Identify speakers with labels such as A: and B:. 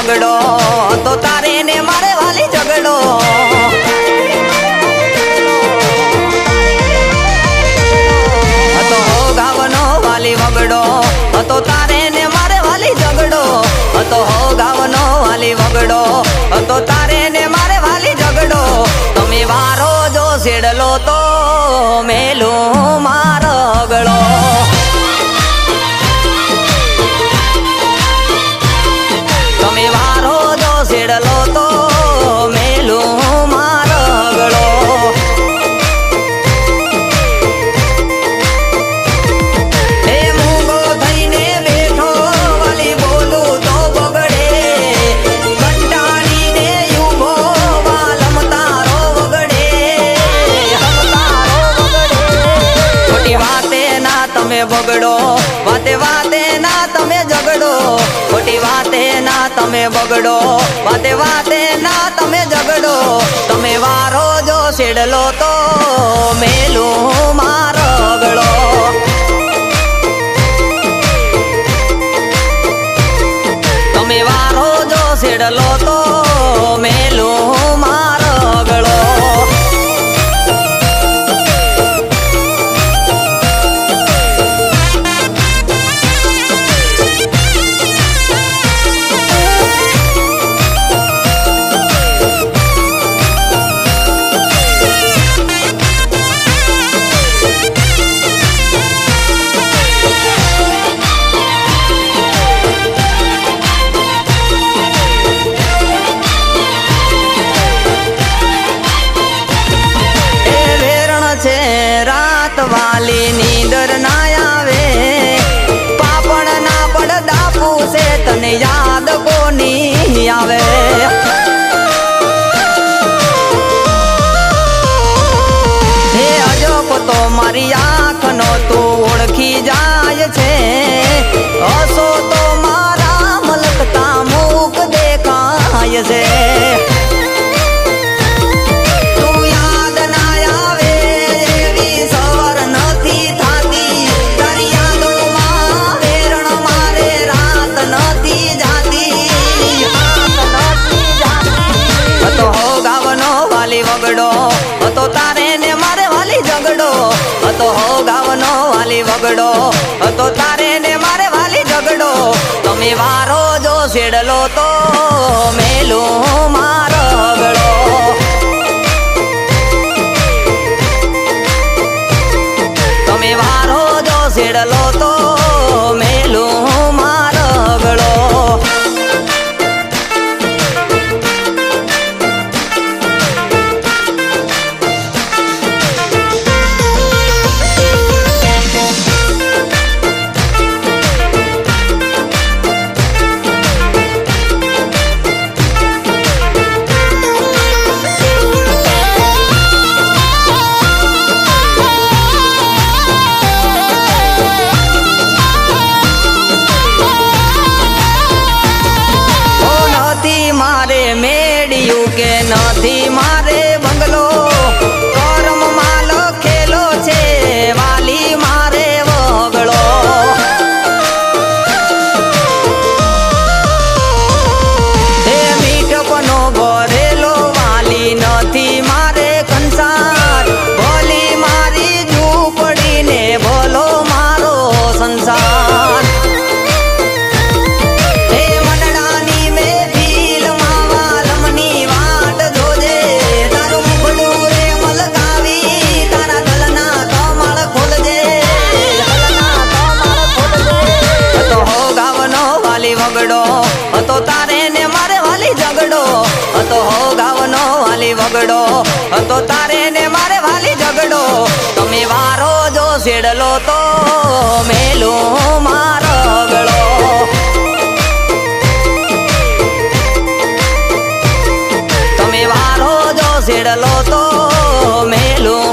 A: વગડો તો તારે ને મારે વાલી ઝઘડો હતો હો ગાવનો વાલી વગડો હતો તારે ને મારે વાલી ઝઘડો હતો હો ગાવનો વાલી વગડો હતો તારે ને મારે વાલી ઝઘડો તમે વારો જો સેડલો તો મેલું મારો ગળો તમે વારો જો સેડલો તો મેલું મારો ગળો હે મૂંગો થઈને બેઠો વાલી બોલું તો બગડે કંટાળીને ઊભો વાલમ તારો વગડે ખોટી વાતે ના તમે બગડો વાતે વાતે ના તમે ઝઘડો ખોટી વાતે ના તમે બગડો વાતે વાતે ના તમે ઝઘડો તમે વારો જો સેડલો તો મેલું મારો ગળો તમે વારો જો સેડલો તો મેલું મારો ગળો વાલી નીંદર ના આવે પાપણ ના પડદા પૂછે તને યાદ કોની આવે હે અજબ તો મારી આંખ નો તું ઓળખી જાય છે હસો તો મારા મલકતા મુખ દેખાય છે વગડો હતો તારે ને મારે વાલી ઝઘડો હતો હો ગાવનો વાલી વગડો હતો તારે ને મારે વાલી ઝઘડો તમે વારો જો સેડલો તો મેલું મારો ગળો તમે વારો જો સેડલો તો મેલું મારો ગળો કે નથી મારે બંગલો કરમ માં લખેલો છે વાલી મારે વગળો હે મીઠપનો ભરેલો વાલી નથી મારે કંસાર ભલી મારી ઝૂંપડીને ભલો મારો સંસાર વગડો હતો તારે ને મારે વાલી ઝઘડો હતો હો ગાવનો વાલી વગડો હતો તારે ને મારે વાલી ઝઘડો તમે વારો જો સેડલો તો મેલું મારો ગળો તમે વારો જો સેડલો તો મેલું